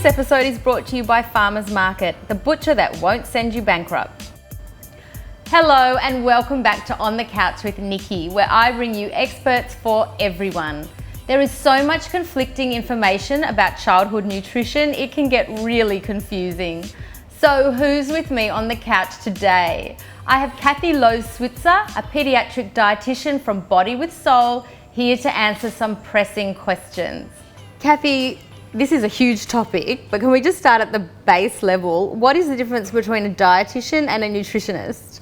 This episode is brought to you by Farmers Market, the butcher that won't send you bankrupt. Hello and welcome back to On the Couch with Nikki, where I bring you experts for everyone. There is so much conflicting information about childhood nutrition, it can get really confusing. So who's with me on the couch today? I have Kathy Lowe-Switzer, a paediatric dietitian from Body with Soul, here to answer some pressing questions. Kathy, this is a huge topic, but can we just start at the base level? What is the difference between a dietitian and a nutritionist?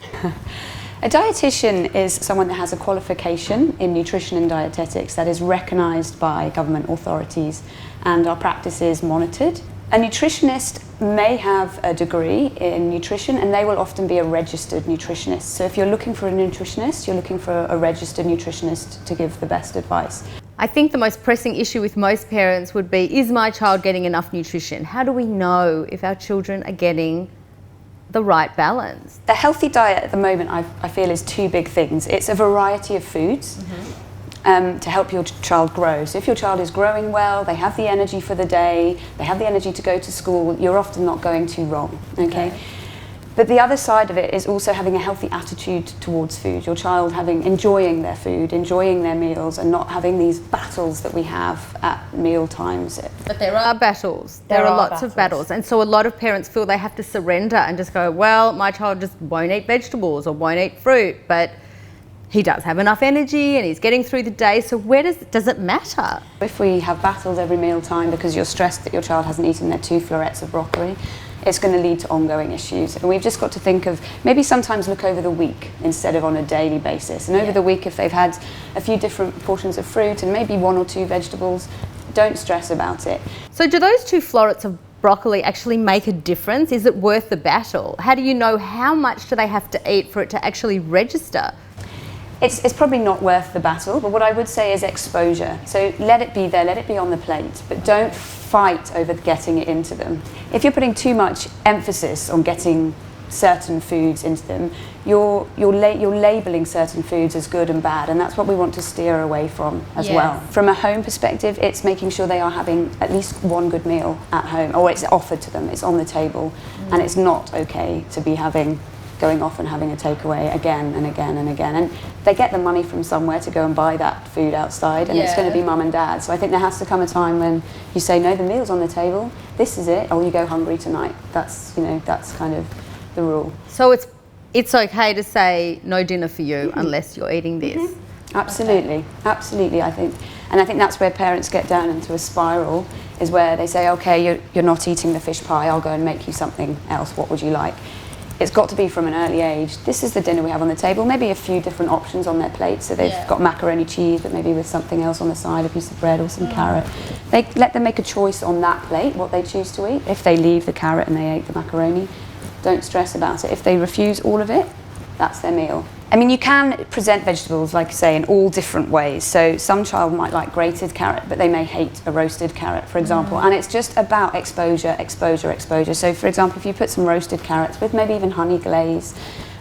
A dietitian is someone that has a qualification in nutrition and dietetics that is recognised by government authorities and our practice is monitored. A nutritionist may have a degree in nutrition and they will often be a registered nutritionist. So if you're looking for a nutritionist, you're looking for a registered nutritionist to give the best advice. I think the most pressing issue with most parents would be, is my child getting enough nutrition? How do we know if our children are getting the right balance? The healthy diet at the moment, I feel, is two big things. It's a variety of foods to help your child grow. So if your child is growing well, they have the energy for the day, they have the energy to go to school, you're often not going too wrong, okay? But the other side of it is also having a healthy attitude towards food. Your child enjoying their food, enjoying their meals, and not having these battles that we have at meal times. But there are battles. There are lots of battles. And so a lot of parents feel they have to surrender and just go, well, my child just won't eat vegetables or won't eat fruit, but he does have enough energy and he's getting through the day. So where does it matter? If we have battles every meal time because you're stressed that your child hasn't eaten their 2 florets of broccoli, it's going to lead to ongoing issues. And we've just got to think of, maybe sometimes look over the week instead of on a daily basis. And over the week, if they've had a few different portions of fruit and maybe 1 or 2 vegetables, don't stress about it. So do those 2 florets of broccoli actually make a difference? Is it worth the battle? How do you know how much do they have to eat for it to actually register? It's probably not worth the battle, but what I would say is exposure. So let it be there, let it be on the plate, but don't fight over getting it into them. If you're putting too much emphasis on getting certain foods into them, you're labelling certain foods as good and bad, and that's what we want to steer away from as well. From a home perspective, it's making sure they are having at least 1 good meal at home, or it's offered to them, it's on the table, and it's not okay to be going off and having a takeaway again and again and again. And they get the money from somewhere to go and buy that food outside, and it's going to be mum and dad. So I think there has to come a time when you say, no, the meal's on the table, this is it, or you go hungry tonight. That's kind of the rule. So it's okay to say no dinner for you unless you're eating this? Absolutely, absolutely, I think. And I think that's where parents get down into a spiral, is where they say, okay, you're not eating the fish pie, I'll go and make you something else, what would you like? It's got to be from an early age. This is the dinner we have on the table, maybe a few different options on their plate. So they've got macaroni cheese, but maybe with something else on the side, a piece of bread or some carrot. They let them make a choice on that plate, what they choose to eat. If they leave the carrot and they ate the macaroni, don't stress about it. If they refuse all of it, that's their meal. I mean, you can present vegetables, like I say, in all different ways. So some child might like grated carrot, but they may hate a roasted carrot, for example. And it's just about exposure, exposure, exposure. So for example, if you put some roasted carrots with maybe even honey glaze,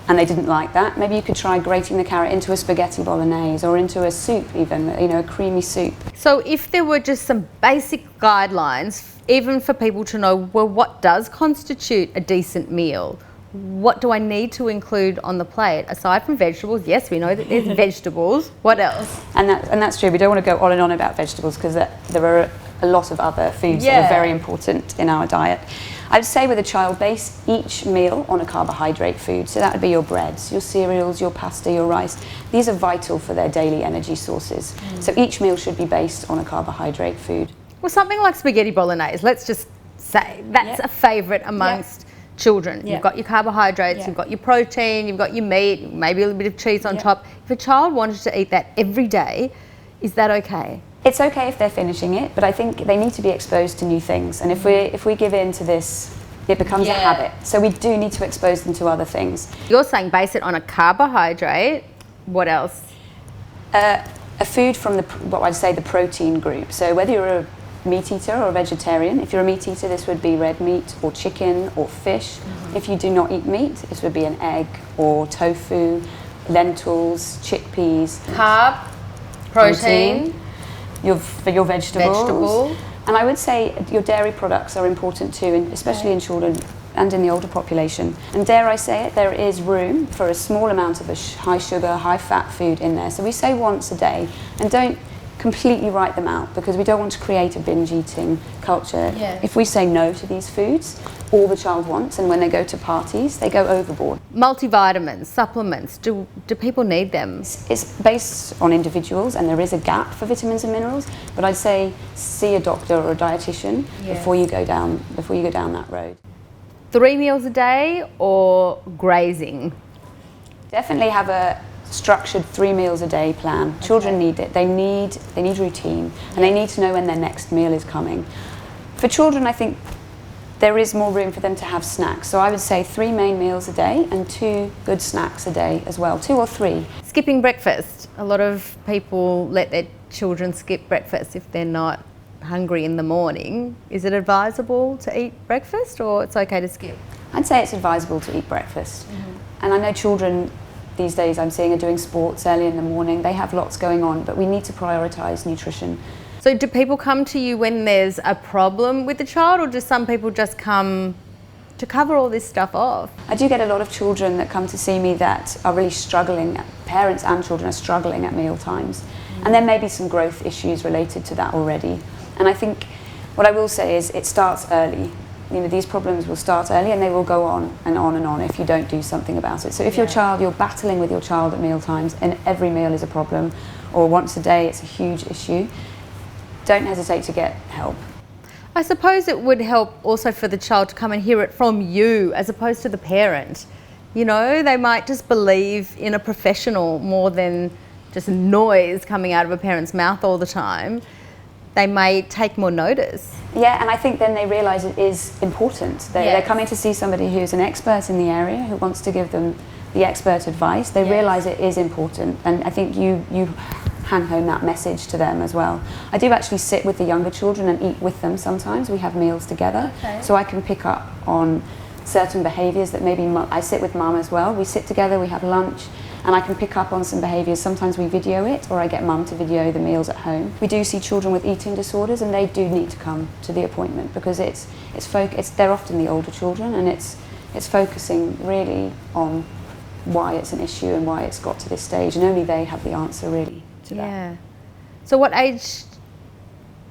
and they didn't like that, maybe you could try grating the carrot into a spaghetti bolognese or into a soup even, a creamy soup. So if there were just some basic guidelines, even for people to know, well, what does constitute a decent meal? What do I need to include on the plate? Aside from vegetables, yes, we know that there's vegetables. What else? And that's true. We don't want to go on and on about vegetables because there are a lot of other foods that are very important in our diet. I'd say with a child, base each meal on a carbohydrate food. So that would be your breads, your cereals, your pasta, your rice. These are vital for their daily energy sources. So each meal should be based on a carbohydrate food. Well, something like spaghetti bolognese, let's just say that's a favourite amongst children. You've got your carbohydrates, you've got your protein, you've got your meat, maybe a little bit of cheese on top. If a child wanted to eat that every day, is that okay? It's okay if they're finishing it, but I think they need to be exposed to new things. And if we give in to this, it becomes a habit. So we do need to expose them to other things. You're saying base it on a carbohydrate. What else? A food from what I'd say the protein group. So whether you're a meat eater or a vegetarian, if you're a meat eater, this would be red meat or chicken or fish. If you do not eat meat, this would be an egg or tofu, lentils, chickpeas. Carb, protein. Your vegetables. And I would say your dairy products are important too, and especially in children and in the older population. And dare I say it, there is room for a small amount of a high sugar, high fat food in there. So we say once a day, and don't completely write them out, because we don't want to create a binge eating culture. Yes. If we say no to these foods, all the child wants, and when they go to parties, they go overboard. Multivitamins, supplements, do people need them? It's based on individuals, and there is a gap for vitamins and minerals, but I'd say see a doctor or a dietitian before you go down that road. 3 meals a day or grazing? Definitely have a structured 3 meals a day plan. Children need it. They need routine, and they need to know when their next meal is coming. For children, I think there is more room for them to have snacks. So I would say 3 main meals a day and 2 good snacks a day as well, 2 or 3. Skipping breakfast. A lot of people let their children skip breakfast if they're not hungry in the morning. Is it advisable to eat breakfast, or it's okay to skip? I'd say it's advisable to eat breakfast. And I know children these days I'm seeing are doing sports early in the morning. They have lots going on, but we need to prioritise nutrition. So do people come to you when there's a problem with the child, or do some people just come to cover all this stuff off? I do get a lot of children that come to see me that are really struggling. Parents and children are struggling at meal times. And there may be some growth issues related to that already. And I think what I will say is it starts early. You know, these problems will start early, and they will go on and on and on if you don't do something about it. So if you're battling with your child at meal times, and every meal is a problem, or once a day it's a huge issue, don't hesitate to get help. I suppose it would help also for the child to come and hear it from you as opposed to the parent. You know, they might just believe in a professional more than just noise coming out of a parent's mouth all the time. They may take more notice. Yeah, and I think then they realise it is important. They're coming to see somebody who's an expert in the area, who wants to give them the expert advice. They realise it is important, and I think you hand home that message to them as well. I do actually sit with the younger children and eat with them sometimes. We have meals together, so I can pick up on certain behaviours that maybe I sit with mum as well. We sit together, we have lunch, and I can pick up on some behaviours. Sometimes we video it, or I get mum to video the meals at home. We do see children with eating disorders, and they do need to come to the appointment, because they're often the older children, and it's focusing really on why it's an issue and why it's got to this stage, and only they have the answer really to that. Yeah. So what age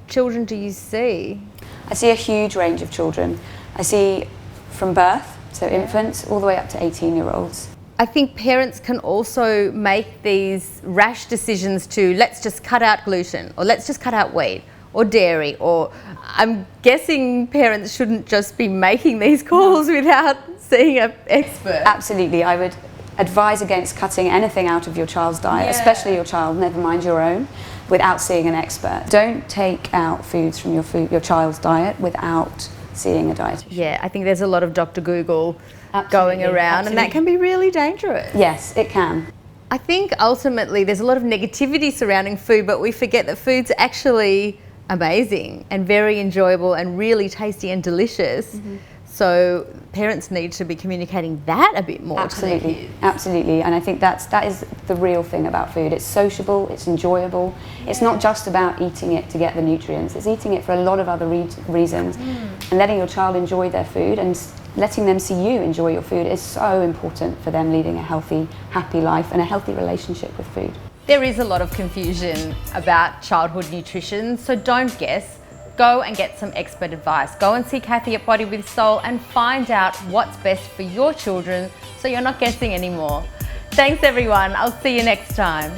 children do you see? I see a huge range of children. I see from birth, so infants, all the way up to 18-year-olds. I think parents can also make these rash decisions to let's just cut out gluten, or let's just cut out wheat or dairy, or I'm guessing parents shouldn't just be making these calls without seeing an expert. Absolutely. I would advise against cutting anything out of your child's diet, especially your child, never mind your own, without seeing an expert. Don't take out foods from your child's diet without seeing a dietitian. Yeah, I think there's a lot of Dr. Google going around, and that can be really dangerous. Yes, it can. I think ultimately there's a lot of negativity surrounding food, but we forget that food's actually amazing and very enjoyable and really tasty and delicious. So parents need to be communicating that a bit more. Absolutely, absolutely. And I think that is the real thing about food. It's sociable, it's enjoyable. It's not just about eating it to get the nutrients. It's eating it for a lot of other reasons. And letting your child enjoy their food and letting them see you enjoy your food is so important for them leading a healthy, happy life and a healthy relationship with food. There is a lot of confusion about childhood nutrition, so don't guess. Go and get some expert advice. Go and see Kathy at Body with Soul and find out what's best for your children so you're not guessing anymore. Thanks everyone. I'll see you next time.